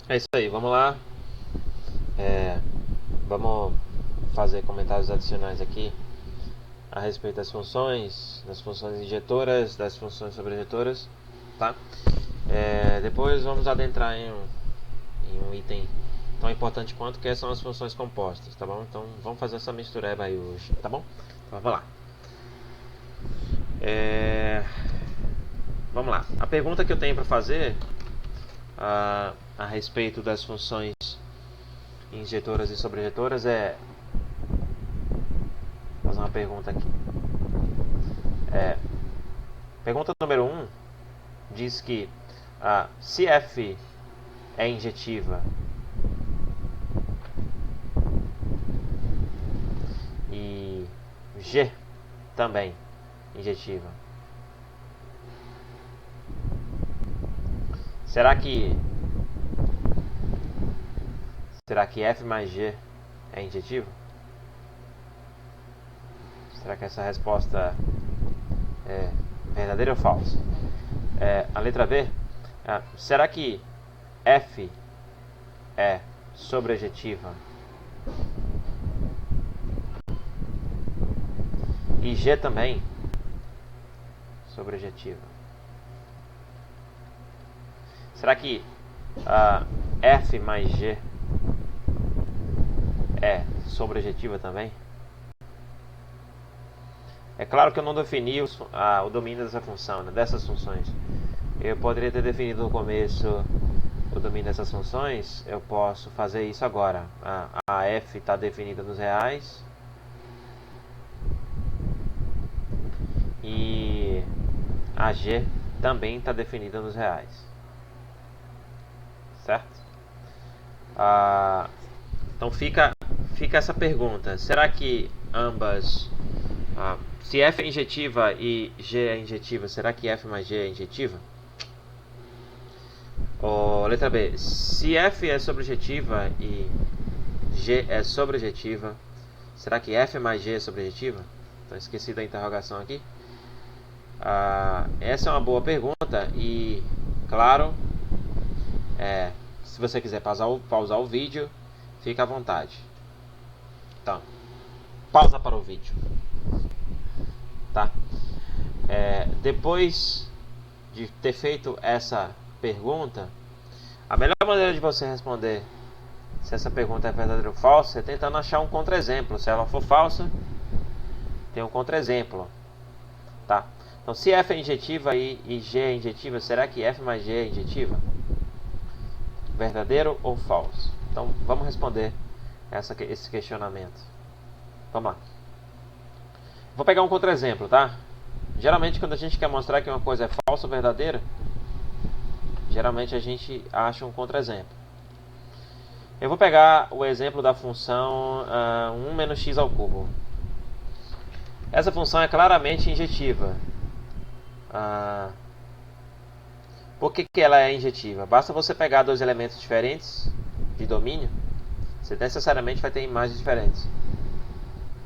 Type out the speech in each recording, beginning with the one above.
É isso aí, vamos lá. É, vamos fazer comentários adicionais aqui a respeito das funções injetoras, das funções sobrejetoras, tá? Depois vamos adentrar em um item tão importante quanto que são as funções compostas, tá bom? Então vamos fazer essa mistureba aí hoje, tá bom? Então vamos lá. É, Vamos lá. A pergunta que eu tenho para fazer a respeito das funções injetoras e sobrejetoras é vou fazer uma pergunta aqui. É, Pergunta número um diz que se F é injetiva e G também injetiva, será que F mais G é injetivo? Será que essa resposta é verdadeira ou falsa? A letra B, será que F é sobrejetiva e G também sobrejetiva? Será que F mais G é sobrejetiva também? É claro que eu não defini o domínio dessa função, né, dessas funções. Eu poderia ter definido no começo o domínio dessas funções. Eu posso fazer isso agora. A F está definida nos reais e a G também está definida nos reais, certo? Então fica essa pergunta: será que ambas, se F é injetiva e G é injetiva, será que F mais G é injetiva? Letra B, se F é sobrejetiva e G é sobrejetiva, será que F mais G é sobrejetiva? Então esqueci da interrogação aqui. Essa é uma boa pergunta e, claro, se você quiser pausar o vídeo, fica à vontade. Então, pausa para o vídeo, tá? Depois de ter feito essa pergunta, a melhor maneira de você responder se essa pergunta é verdadeira ou falsa é tentando achar um contra-exemplo. Se ela for falsa, tem um contra-exemplo, tá? Então, se F é injetiva e G é injetiva, será que F mais G é injetiva? Verdadeiro ou falso? Então, vamos responder esse questionamento. Vamos lá. Vou pegar um contra-exemplo, tá? Geralmente, quando a gente quer mostrar que uma coisa é falsa ou verdadeira, geralmente a gente acha um contra-exemplo. Eu vou pegar o exemplo da função 1 menos x ao cubo. Essa função é claramente injetiva. Por que ela é injetiva? Basta você pegar dois elementos diferentes de domínio, você necessariamente vai ter imagens diferentes.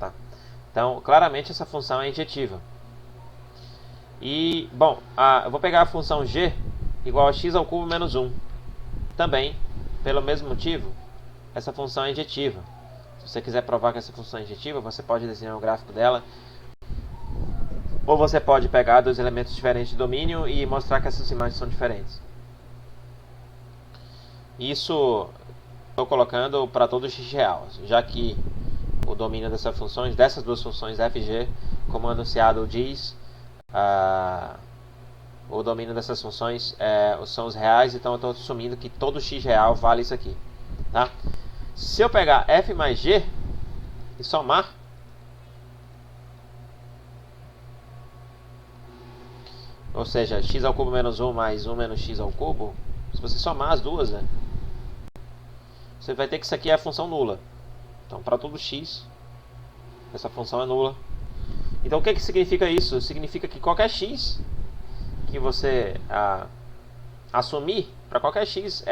Tá? Então, claramente essa função é injetiva. E, bom, eu vou pegar a função g igual a x ao cubo menos 1. Também, pelo mesmo motivo, essa função é injetiva. Se você quiser provar que essa função é injetiva, você pode desenhar um gráfico dela. Ou você pode pegar dois elementos diferentes de domínio e mostrar que essas imagens são diferentes. Isso estou colocando para todo x real, já que o domínio dessas duas funções f e g, como anunciado diz, o domínio dessas funções são os reais, então eu estou assumindo que todo x real vale isso aqui. Tá? Se eu pegar f mais g e somar, ou seja, x ao cubo menos 1 mais 1 menos x ao cubo, se você somar as duas, né, você vai ter que isso aqui é a função nula. Então, para todo x, essa função é nula. Então, o que significa isso? Significa que qualquer x que você assumir, para qualquer x,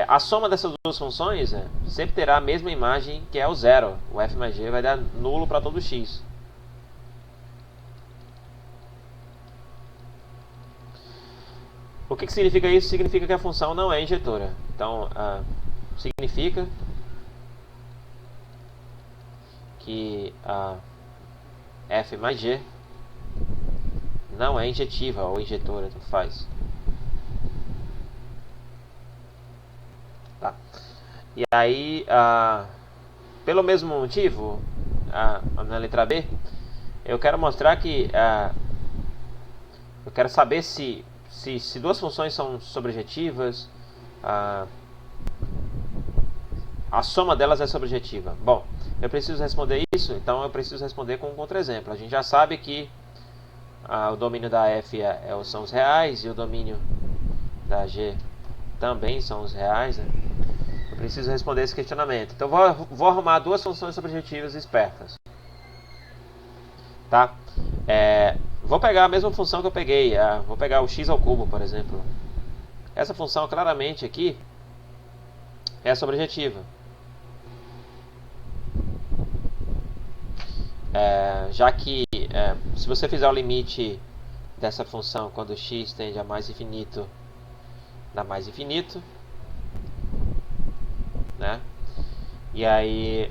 a soma dessas duas funções sempre terá a mesma imagem, que é o zero. O f mais g vai dar nulo para todo x. O que significa isso? Significa que a função não é injetora. Então, significa que a f mais g não é injetiva ou injetora, tanto faz. Tá. E aí, pelo mesmo motivo, na letra B, eu quero mostrar que eu quero saber se duas funções são sobrejetivas, a soma delas é sobrejetiva. Bom, eu preciso responder isso, então eu preciso responder com um contra-exemplo. A gente já sabe que o domínio da f são os reais e o domínio da g também são os reais, né? Eu preciso responder esse questionamento. Então vou arrumar duas funções sobrejetivas espertas. Tá? Vou pegar a mesma função que eu peguei. Vou pegar o x ao cubo, por exemplo. Essa função claramente aqui é sobrejetiva. Já que se você fizer o limite dessa função quando x tende a mais infinito, dá mais infinito, né? E aí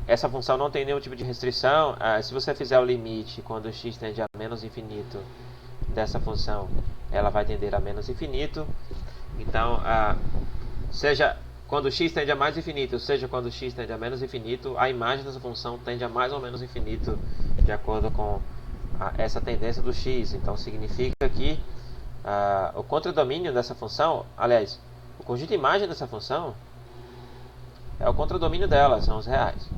essa função não tem nenhum tipo de restrição. Se você fizer o limite quando x tende a menos infinito dessa função, ela vai tender a menos infinito. Então, seja quando x tende a mais infinito, seja quando x tende a menos infinito, a imagem dessa função tende a mais ou menos infinito de acordo com essa tendência do x. Então, significa que o contradomínio dessa função, aliás, o conjunto de imagem dessa função é o contradomínio dela, são os reais.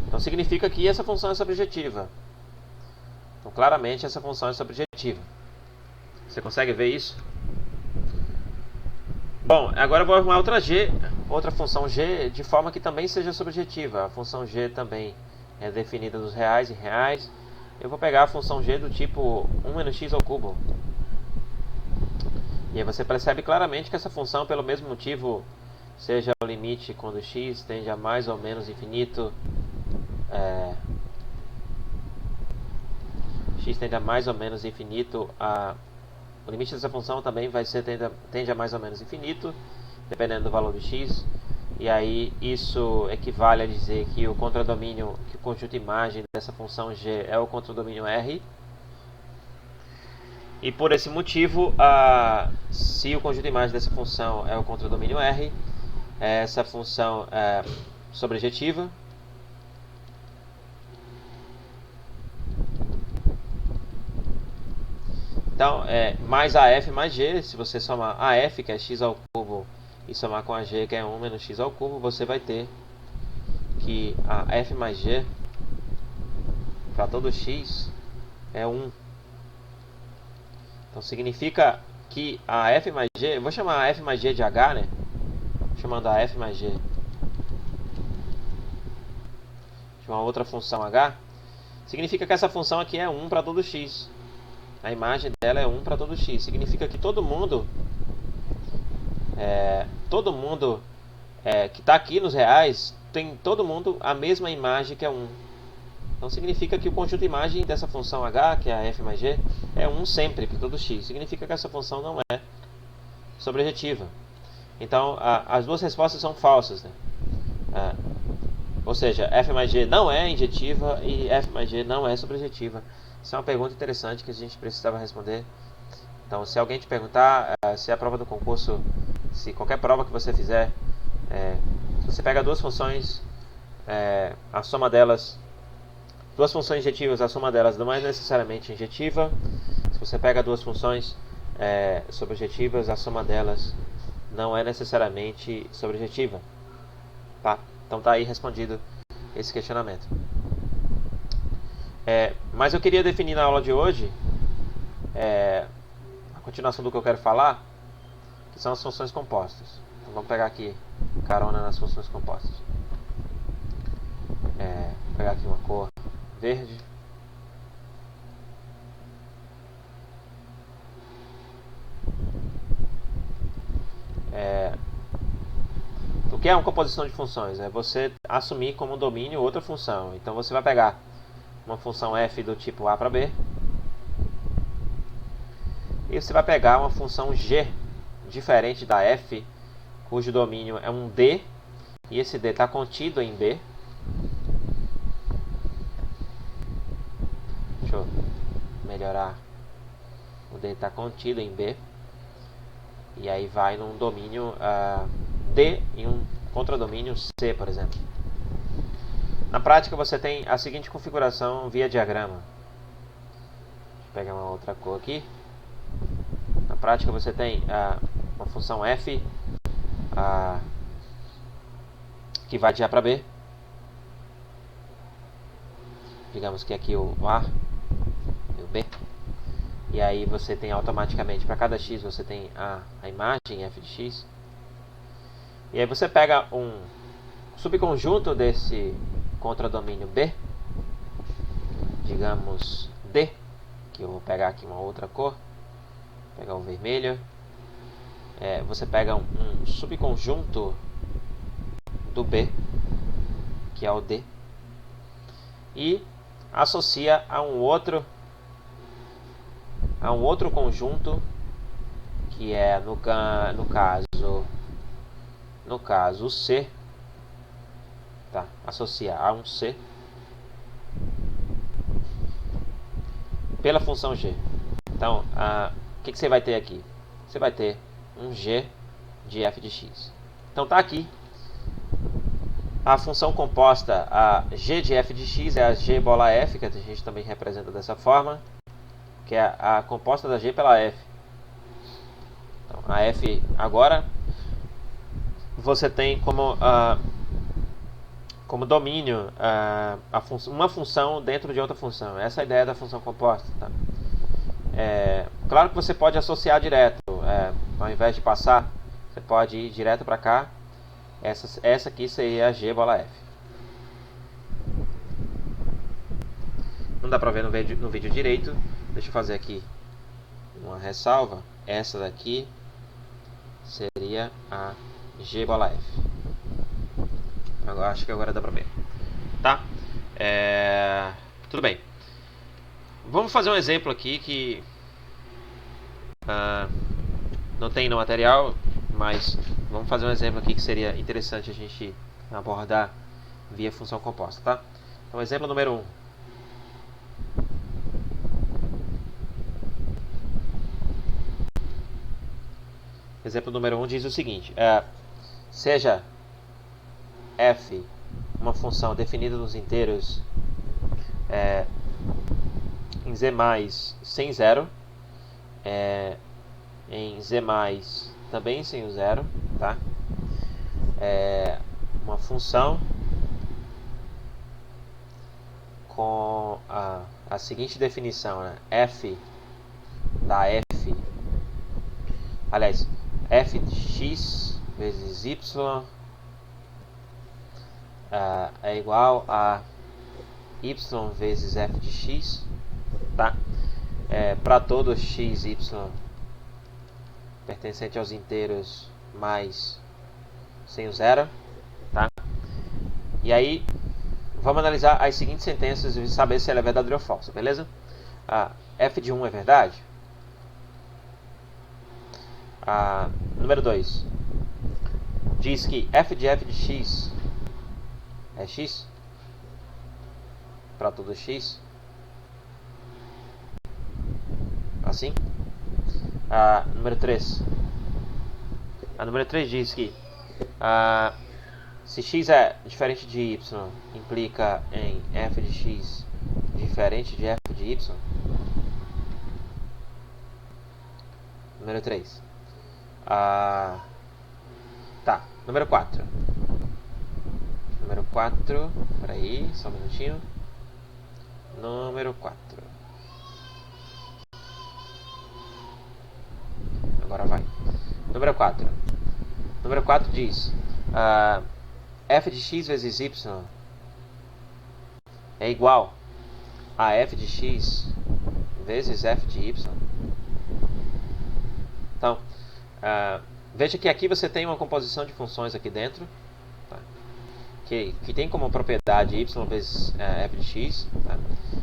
Então significa que essa função é sobrejetiva. Então claramente essa função é sobrejetiva. Você consegue ver isso? Bom, agora eu vou arrumar outra função g, de forma que também seja sobrejetiva. A função g também é definida nos reais e reais. Eu vou pegar a função g do tipo 1 menos x ao cubo. E aí você percebe claramente que essa função, pelo mesmo motivo, seja o limite quando x tende a mais ou menos infinito, x tende a mais ou menos infinito, o limite dessa função também vai ser tende a mais ou menos infinito, dependendo do valor de x. E aí isso equivale a dizer que o contradomínio, que o conjunto de imagem dessa função g é o contradomínio R. E por esse motivo, se o conjunto de imagem dessa função é o contradomínio R, essa função é sobrejetiva. Então, mais AF mais G, se você somar AF, que é x ao cubo, e somar com a G, que é 1 menos x ao cubo, você vai ter que a F mais G, para todo x, é 1. Então, significa que a F mais G, eu vou chamar a F mais G de H, né? Chamando a F mais G de uma outra função H, significa que essa função aqui é 1 para todo x. A imagem dela é 1 para todo x. Significa que todo mundo que está aqui nos reais, tem todo mundo a mesma imagem que é 1. Então significa que o conjunto de imagem dessa função h, que é a f mais g, é 1 sempre para todo x. Significa que essa função não é sobrejetiva. Então as duas respostas são falsas, né? Ou seja, f mais g não é injetiva e f mais g não é sobrejetiva. Isso é uma pergunta interessante que a gente precisava responder. Então, se alguém te perguntar se a prova do concurso, se qualquer prova que você fizer, se você pega duas funções, a soma delas, duas funções injetivas, a soma delas não é necessariamente injetiva. Se você pega duas funções sobrejetivas, a soma delas não é necessariamente sobrejetiva. Tá? Então tá aí respondido esse questionamento. Mas eu queria definir na aula de hoje a continuação do que eu quero falar, que são as funções compostas. Então vamos pegar aqui carona nas funções compostas. Vou pegar aqui uma cor verde. O que é uma composição de funções? É você assumir como domínio outra função. Então você vai pegar uma função f do tipo a para b, E você vai pegar uma função g diferente da f, cujo domínio é um d, e esse d está contido em b. Deixa eu melhorar. O d está contido em b. E aí vai num domínio d e um contradomínio c, por exemplo. Na prática você tem a seguinte configuração via diagrama. Deixa eu pegar uma outra cor aqui. Na prática você tem uma função f que vai de A para B. Digamos que aqui o A e o B. E aí você tem automaticamente, para cada x, você tem a imagem f de x. E aí você pega um subconjunto desse contradomínio B, digamos D, que eu vou pegar aqui uma outra cor, vou pegar o vermelho. Você pega um subconjunto do B, que é o D, e associa a um outro conjunto, que é no caso C, tá? Associa a um C pela função g. Então, o que você vai ter aqui? Você vai ter um g de f de x. Então tá aqui a função composta, a g de f de x é a g bola f, que a gente também representa dessa forma, que é a composta da g pela f. Então, a f agora você tem como domínio uma função dentro de outra função. Essa é a ideia da função composta. Tá? Claro que você pode associar direto. Ao invés de passar, você pode ir direto para cá. Essa aqui seria a g bola f. Não dá para ver no vídeo direito. Deixa eu fazer aqui uma ressalva. Essa daqui seria a g bola f. Agora, acho que agora dá pra ver. Tá? Tudo bem. Vamos fazer um exemplo aqui que não tem no material, mas vamos fazer um exemplo aqui que seria interessante a gente abordar via função composta, tá? Então, exemplo número 1. Exemplo número 1 diz o seguinte: seja f uma função definida nos inteiros em z mais sem zero, em z mais também sem o zero, tá? Uma função com a seguinte definição, né? F da f, aliás, f de x vezes y é igual a y vezes f de x, tá? Para todo x, y pertencente aos inteiros mais sem o zero, tá? E aí vamos analisar as seguintes sentenças e saber se ela é verdadeira ou falsa, beleza? F de 1 é verdade? Número 2 diz que f de x é x para todo x, assim. Número 3. Número 3 diz que se x é diferente de y, implica em f de x diferente de f de y. Número 3. Tá, número 4. Número 4, peraí, só um minutinho. Número 4. Agora vai. Número 4. Número 4 diz: f de x vezes y é igual a f de x vezes f de y. Então, veja que aqui você tem uma composição de funções aqui dentro, tá? que tem como propriedade y vezes f de x. Tá?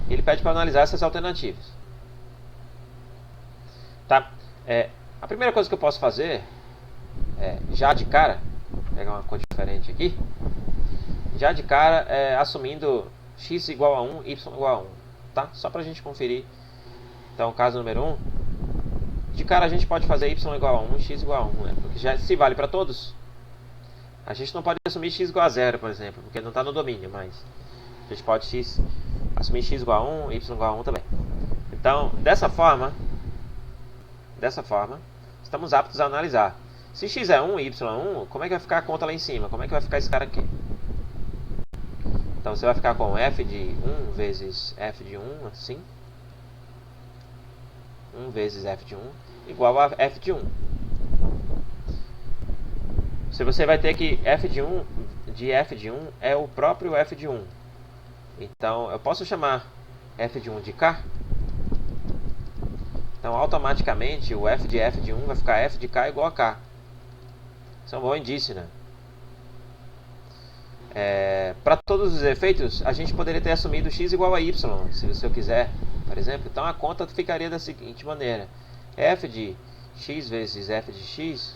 Ele pede para analisar essas alternativas. Tá? A primeira coisa que eu posso fazer já de cara, vou pegar uma cor diferente aqui, já de cara assumindo x igual a 1, y igual a 1, tá? Só pra gente conferir. Então, caso número 1, de cara a gente pode fazer y igual a 1 e x igual a 1, né? Porque já se vale para todos. A gente não pode assumir x igual a 0, por exemplo, porque não está no domínio, mas a gente pode assumir x igual a 1, y igual a 1 também. Então, dessa forma, estamos aptos a analisar. Se x é 1 e y é 1, como é que vai ficar a conta lá em cima? Como é que vai ficar esse cara aqui? Então, você vai ficar com f de 1 vezes f de 1, assim. 1 vezes f de 1 igual a f de 1. Se você vai ter que f de 1 é o próprio f de 1. Então, eu posso chamar f de 1 de k. Então, automaticamente, o f de 1 vai ficar f de k igual a k. Isso é um bom indício, né? Para todos os efeitos, a gente poderia ter assumido x igual a y, se você quiser, por exemplo. Então, a conta ficaria da seguinte maneira. F de x vezes f de x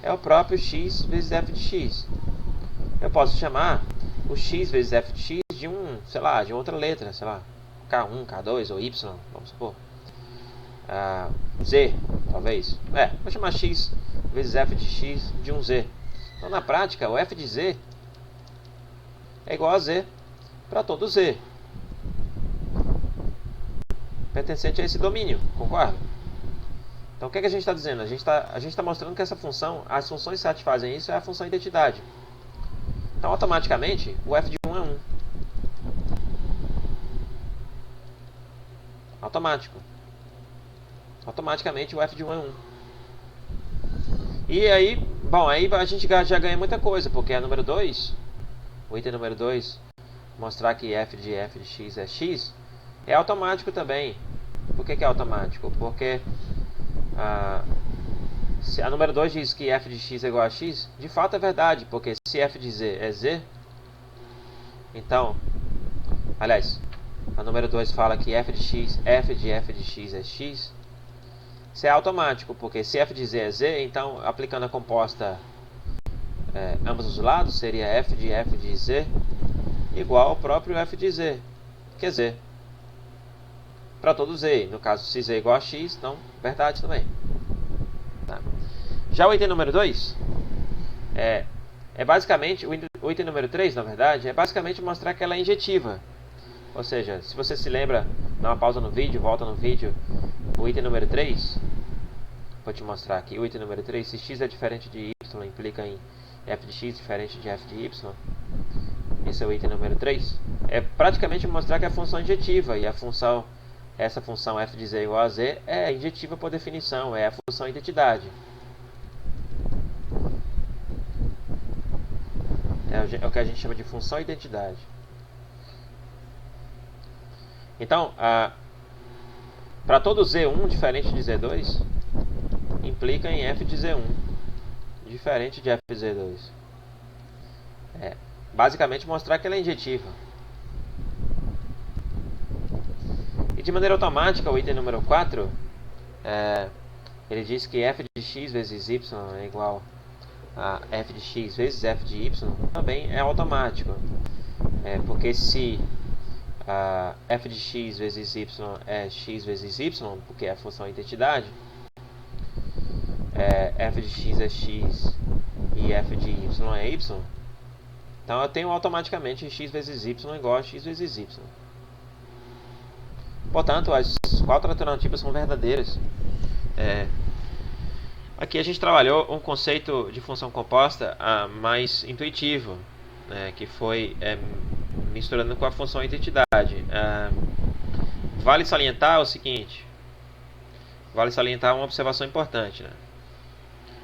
é o próprio x vezes f de x. Eu posso chamar o x vezes f de x de de outra letra, sei lá, K1, K2 ou Y, vamos supor. Z, talvez. Vou chamar x vezes f de x de um z. Então, na prática, o f de z é igual a z para todo z, pertencente a esse domínio, concorda? Então, o que a gente está dizendo? A gente está mostrando que essa função, as funções que satisfazem isso é a função identidade. Então, automaticamente, o f de 1 é 1. Automaticamente, o f de 1 é 1. E aí, bom, aí a gente já ganha muita coisa, porque o item número 2, mostrar que f de x é x, é automático também. Por que é automático? Porque se a número 2 diz que f de x é igual a x, de fato é verdade, porque se f de z é z, então, aliás, a número 2 fala que f de x é x, isso é automático, porque se f de z é z, então, aplicando a composta ambos os lados, seria f de z igual ao próprio f de z, que é z. Para todo z, no caso, se z é igual a x, então, verdade também. Tá. Já o item número 2 é basicamente, o item número 3, na verdade, é basicamente mostrar que ela é injetiva. Ou seja, se você se lembra, dá uma pausa no vídeo, volta no vídeo, o item número 3, vou te mostrar aqui, o item número 3, se x é diferente de y, implica em f de x diferente de f de y. Esse é o item número 3. É praticamente mostrar que a função é injetiva, e essa função f de z igual a z é injetiva por definição, é a função identidade. É o que a gente chama de função identidade. Então, para todo z1 diferente de z2, implica em f de z1 diferente de f de z2. Basicamente mostrar que ela é injetiva. E de maneira automática, o item número 4, ele diz que f de x vezes y é igual a f de x vezes f de y, também é automático. Porque se f de x vezes y é x vezes y, porque é a função identidade, f de x é x e f de y é y, então eu tenho automaticamente x vezes y igual a x vezes y. Portanto, as 4 alternativas são verdadeiras. Aqui a gente trabalhou um conceito de função composta mais intuitivo, que foi misturando com a função identidade. Vale salientar o seguinte, vale salientar uma observação importante, né?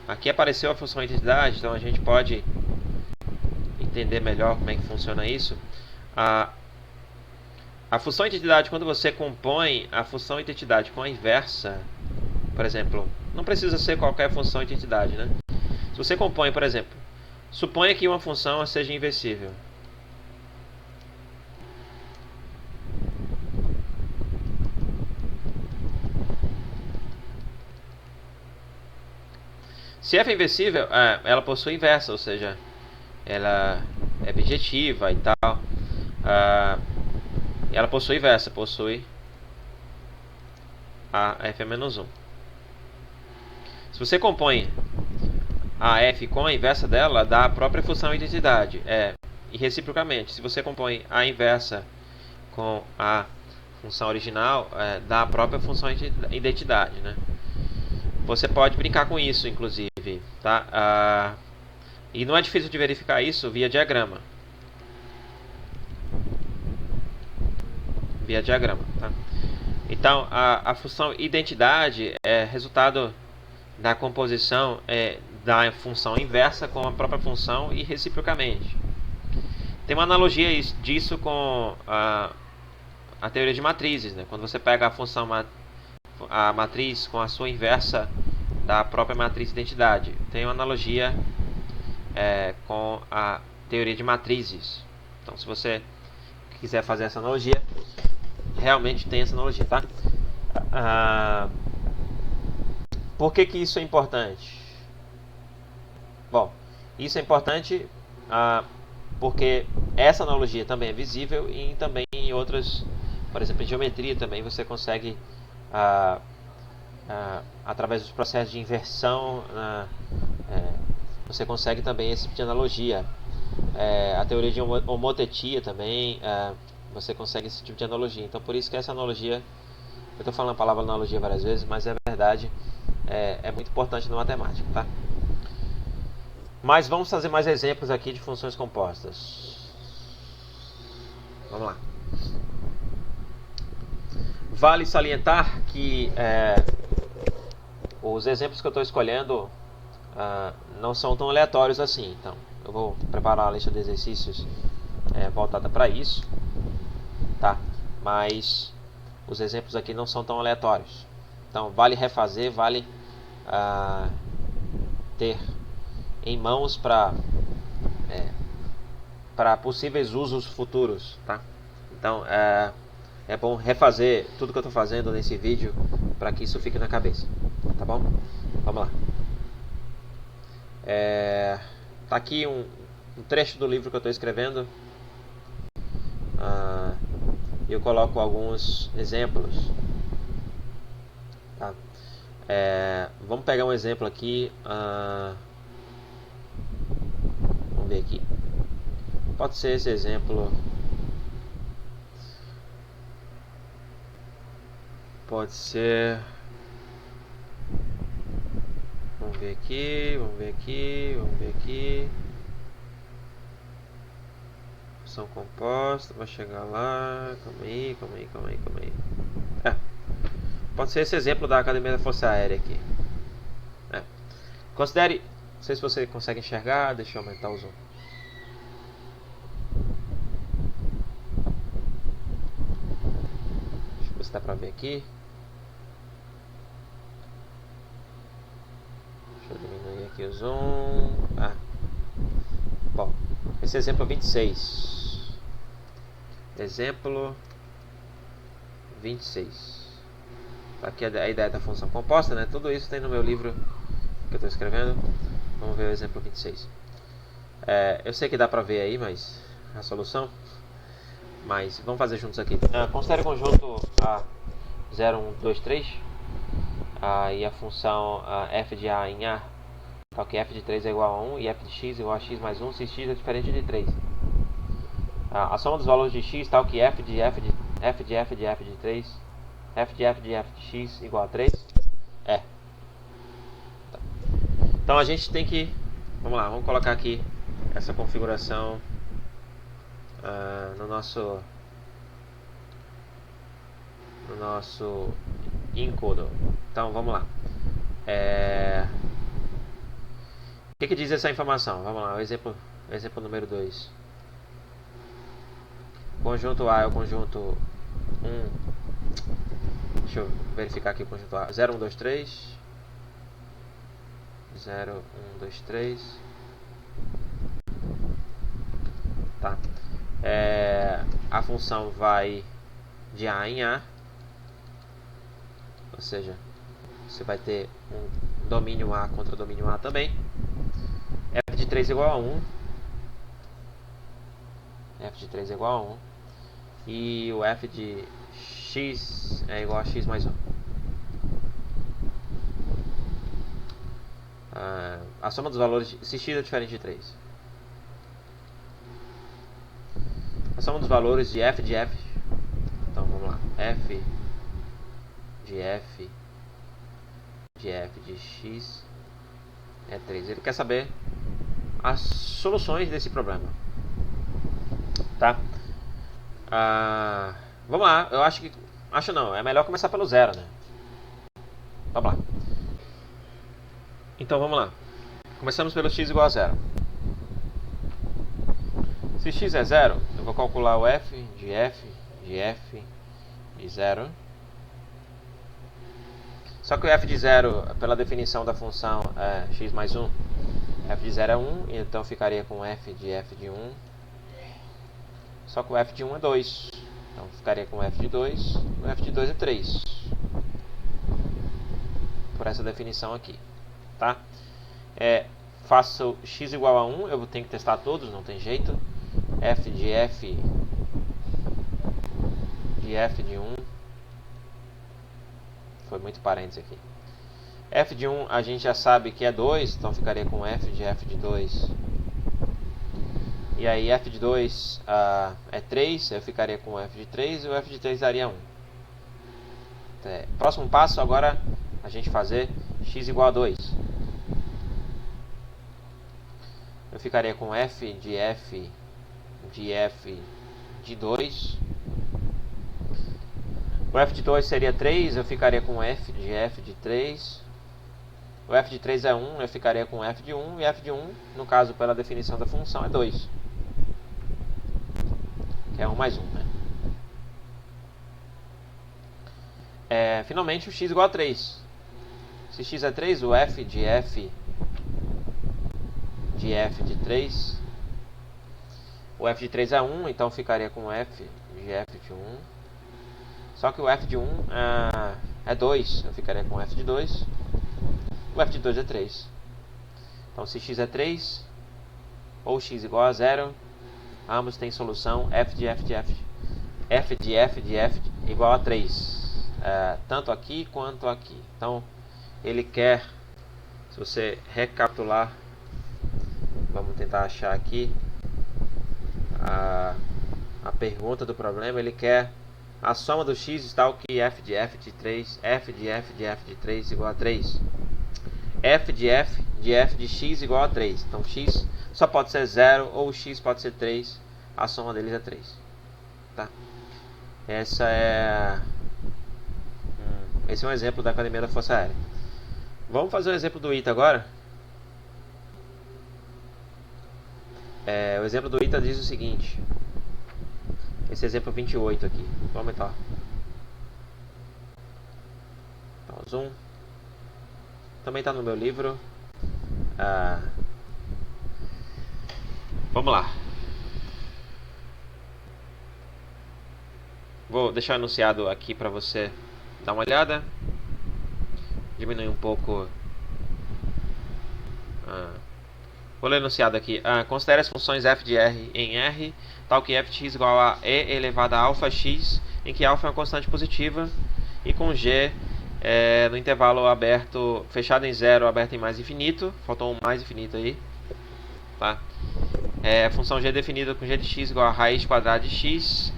Aqui apareceu a função identidade, então a gente pode entender melhor como é que funciona isso. A função identidade, quando você compõe a função identidade com a inversa, por exemplo, não precisa ser qualquer função identidade, né? Se você compõe, por exemplo, suponha que uma função seja inversível. Se f é inversível, ela possui inversa, ou seja, ela é bijetiva e tal. Ela possui inversa, possui a f é menos 1. Se você compõe a f com a inversa dela, dá a própria função identidade. E reciprocamente, se você compõe a inversa com a função original, dá a própria função identidade, né? Você pode brincar com isso, inclusive, tá? E não é difícil de verificar isso via diagrama. Tá? Então, a função identidade é resultado da composição da função inversa com a própria função e reciprocamente. Tem uma analogia disso com a teoria de matrizes, né? Quando você pega a matriz com a sua inversa da própria matriz identidade. Tem uma analogia com a teoria de matrizes. Então, se você quiser fazer essa analogia, realmente tem essa analogia, tá? Por que isso é importante? Bom, isso é importante porque essa analogia também é visível e também em outras, por exemplo, em geometria também você consegue, através dos processos de inversão, você consegue também esse tipo de analogia. A teoria de homotetia também, você consegue esse tipo de analogia. Então, por isso que essa analogia, eu estou falando a palavra analogia várias vezes, mas é verdade, é muito importante na matemática, tá? Mas vamos fazer mais exemplos aqui de funções compostas. Vamos lá. Vale salientar que os exemplos que eu estou escolhendo não são tão aleatórios assim. Então, eu vou preparar a lista de exercícios voltada para isso, tá? Mas os exemplos aqui não são tão aleatórios. Então, vale refazer, vale ter em mãos para possíveis usos futuros, tá? Então, é bom refazer tudo que eu estou fazendo nesse vídeo para que isso fique na cabeça, tá bom? Vamos lá. Tá aqui um trecho do livro que eu estou escrevendo. Eu coloco alguns exemplos, tá? Vamos pegar um exemplo aqui. Vamos ver aqui. Pode ser esse exemplo. Pode ser. Vamos ver aqui. Função composta, vai chegar lá. Calma aí. Pode ser esse exemplo da Academia da Força Aérea aqui. Considere. Não sei se você consegue enxergar. Deixa eu aumentar o zoom. Deixa eu ver se dá pra ver aqui. Deixa eu diminuir aqui o zoom. Bom, esse exemplo é 26. Exemplo 26. Aqui é a ideia da função composta, né? Tudo isso tem no meu livro que eu estou escrevendo. Vamos ver o exemplo 26. Eu sei que dá pra ver aí, mas a solução. Mas vamos fazer juntos aqui. Considere o conjunto A0, 1, 2, 3. E a função f de A em A. Tal que f de 3 é igual a 1 e f de x é igual a x mais 1 se x é diferente de 3. A soma dos valores de x tal que f de 3, f de x igual a 3 Então a gente tem que, vamos lá, vamos colocar aqui essa configuração no nosso encoder. Então vamos lá. O que diz essa informação? Vamos lá, o exemplo número 2. Conjunto A é o conjunto 1. Deixa eu verificar aqui o conjunto A. 0, 1, 2, 3. 0, 1, 2, 3. Tá. A função vai de A em A. Ou seja, você vai ter 1, domínio A contra domínio A também. F de 3 igual a 1. F de 3 é igual a 1. E o F de x é igual a x mais 1. A soma dos valores, se x é diferente de 3. A soma dos valores de f de f. Então vamos lá. F de f de x é 3. Ele quer saber as soluções desse problema. Tá? Vamos lá. Eu acho que... Acho não. É melhor começar pelo zero, né? Vamos lá. Então vamos lá. Começamos pelo x igual a 0. Se x é 0, eu vou calcular o f de 0. Só que o f de 0, pela definição da função é x mais 1. F de 0 é 1, então ficaria com f de 1. Só que o f de 1 é 2. Então ficaria com f de 2. O f de 2 é 3. Por essa definição aqui. Tá? Faço x igual a 1. Eu tenho que testar todos, não tem jeito. F de 1. Foi muito parênteses aqui. F de 1 a gente já sabe que é 2. Então ficaria com f de 2. E aí f de 2 é 3, eu ficaria com f de 3 e o f de 3 daria 1. Próximo passo agora a gente fazer x igual a 2. Eu ficaria com f de 2. O f de 2 seria 3, eu ficaria com f de 3. O f de 3 é 1, eu ficaria com f de 1. E f de 1, no caso, pela definição da função, é 2. Que é 1 mais 1, né? Finalmente, o x igual a 3. Se x é 3, o f de 3. O f de 3 é 1, então ficaria com f de 1. Só que o f de 1 é 2, eu ficaria com f de 2. O f de 2 é 3. Então, se x é 3, ou x igual a 0, ambos têm solução f de f igual a 3. Tanto aqui quanto aqui. Então, ele quer, se você recapitular, vamos tentar achar aqui a pergunta do problema. Ele quer a soma do x tal que f de 3 igual a 3. F de x igual a 3. Então x só pode ser 0 ou x pode ser 3. A soma deles é 3. Tá? Esse é um exemplo da Academia da Força Aérea. Vamos fazer um exemplo do ITA agora. O exemplo do ITA diz o seguinte. Esse exemplo 28 aqui. Vou aumentar. Então, zoom. Também está no meu livro. Vamos lá. Vou deixar anunciado aqui para você dar uma olhada. Diminuir um pouco. Vou ler anunciado aqui. Considere as funções f de r em R, tal que f de x igual a e elevado a alfa x, em que alfa é uma constante positiva, e com g no intervalo aberto, fechado em 0, aberto em mais infinito. Faltou um mais infinito aí. Tá? A função g é definida com g de x igual a raiz quadrada de x.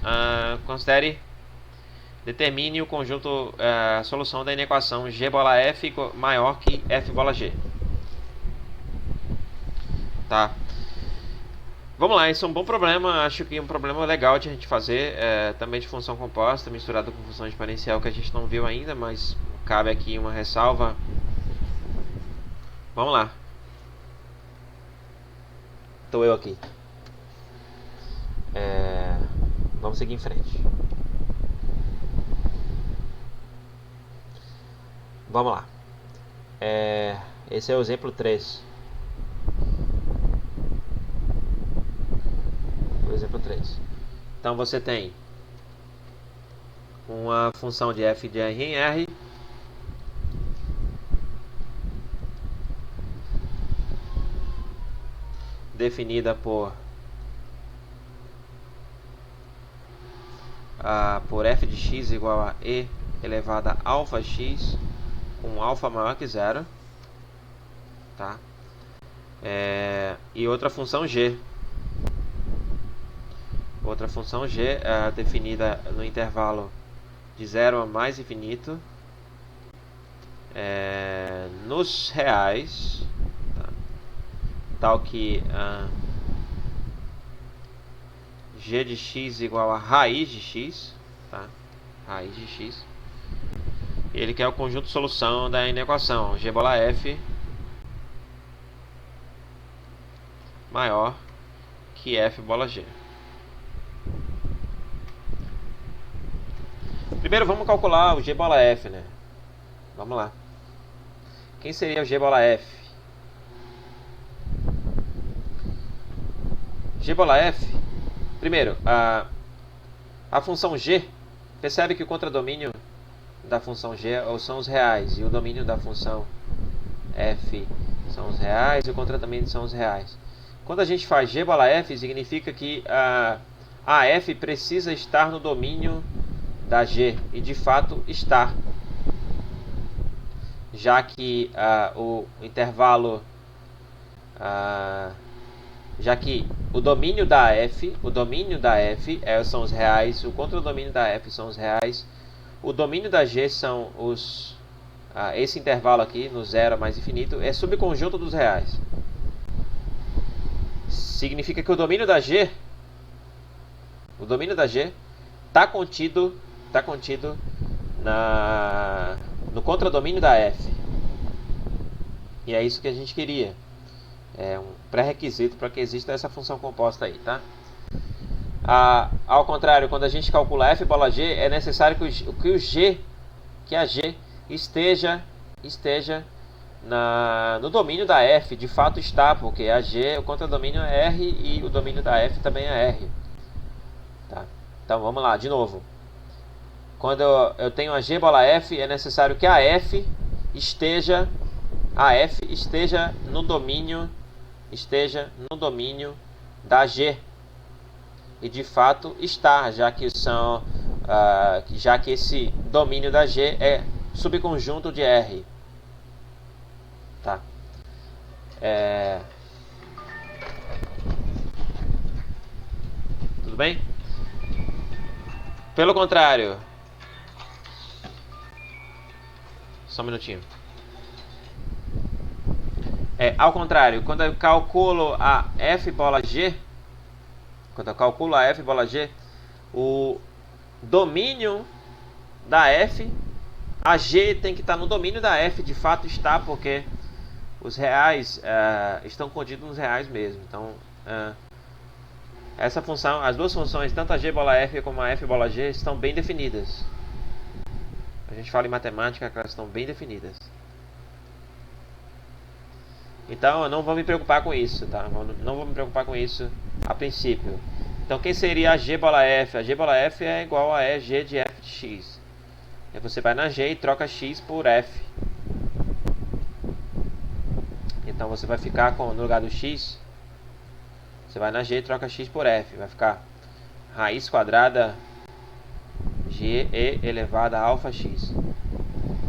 Determine o conjunto, a solução da inequação g bola f maior que f bola g. Tá? Vamos lá, esse é um bom problema. Acho que é um problema legal de a gente fazer. Também de função composta misturado com função exponencial, que a gente não viu ainda, mas cabe aqui uma ressalva. Vamos lá. Estou eu aqui. Vamos seguir em frente. Vamos lá. Esse é o exemplo 3. Exemplo 3. Então você tem uma função de f de r em R, definida por f de x igual a e elevado a alfa x com alfa maior que zero, tá? E outra função g. Outra função g definida no intervalo de 0 a mais infinito, nos reais, tá? Tal que g de x igual a raiz de x, tá? Raiz de x. Ele quer o conjunto de solução da inequação g bola f maior que f bola g. Primeiro vamos calcular o g bola f, né? Vamos lá. Quem seria o g bola f? G bola f, primeiro, a função g, percebe que o contradomínio da função g são os reais e o domínio da função f são os reais e o contradomínio são os reais. Quando a gente faz g bola f, significa que a f precisa estar no domínio da g, e de fato está, já que o intervalo, já que o domínio da f são os reais, o contradomínio da f são os reais, o domínio da g são esse intervalo aqui, no 0 a mais infinito, é subconjunto dos reais. Significa que o domínio da g está contido no contradomínio da f. E é isso que a gente queria. É um pré-requisito para que exista essa função composta aí, tá? Ao contrário, quando a gente calcula f bola g, é necessário que a g esteja no domínio da f. De fato está, porque a g, o contradomínio é r e o domínio da f também é r, tá? Então vamos lá, de novo. Quando eu tenho a g bola f, é necessário que a f esteja no domínio da g. E de fato está, já que esse domínio da g é subconjunto de R, tá? Tudo bem? Pelo contrário, só um minutinho. Ao contrário, quando eu calculo a f bola g, o domínio da f, a g tem que estar no domínio da f, de fato está, porque os reais estão contidos nos reais mesmo. Então, essa função, as duas funções, tanto a g bola f como a f bola g, estão bem definidas. A gente fala em matemática que elas estão bem definidas. Então eu não vou me preocupar com isso, tá? Não vou me preocupar com isso a princípio. Então quem seria a g bola f? A g bola f é igual a g de f de x. E você vai na g e troca x por f. Então você vai ficar com, no lugar do x, você vai na g e troca x por f. Vai ficar raiz quadrada g e elevado a alfa x,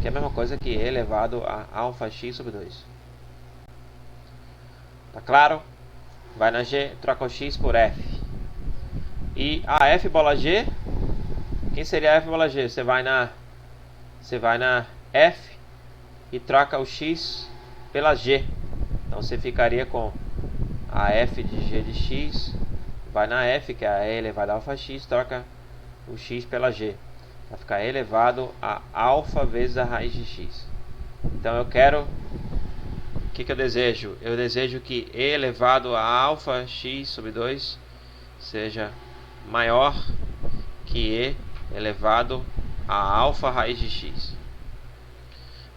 que é a mesma coisa que e elevado a alfa x sobre 2. Tá claro? Vai na g, troca o x por f. E a f bola g, quem seria a f bola g? Você vai na f e troca o x pela g. Então você ficaria com a f de g de x, vai na f, que é a e elevado a alfa x, troca o x pela g. Vai ficar e elevado a alfa vezes a raiz de x. Então eu quero... O que eu desejo? Eu desejo que e elevado a alfa x sobre 2 seja maior que e elevado a alfa raiz de x.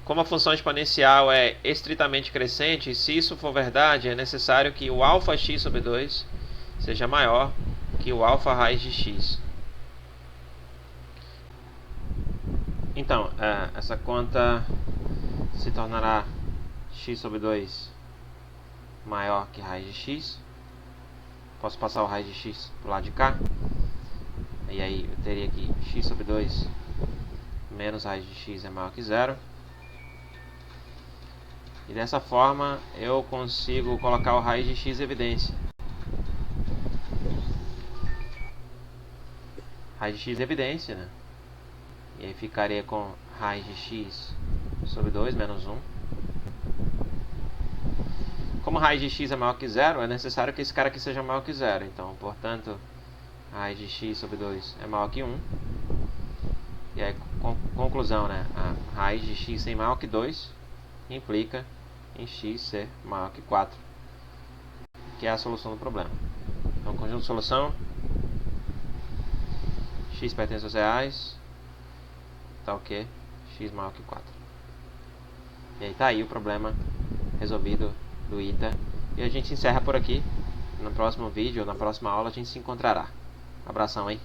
Como a função exponencial é estritamente crescente, se isso for verdade, é necessário que o alfa x sobre 2 seja maior que o alfa raiz de x. Então, essa conta se tornará x sobre 2 maior que raiz de x. Posso passar o raiz de x pro lado de cá. E aí eu teria que x sobre 2 menos raiz de x é maior que zero. E dessa forma eu consigo colocar o raiz de x em evidência. Raiz de x em evidência, né? E aí ficaria com raiz de x sobre 2 menos 1. Como raiz de x é maior que zero, é necessário que esse cara aqui seja maior que zero. Então, portanto, raiz de x sobre 2 é maior que 1. E aí, conclusão, né? A raiz de x ser maior que 2 implica em x ser maior que 4, que é a solução do problema. Então, conjunto de solução, x pertence aos reais, tal que x maior que 4. E aí tá aí o problema resolvido do ITA. E a gente encerra por aqui. No próximo vídeo ou na próxima aula a gente se encontrará. Abração, hein?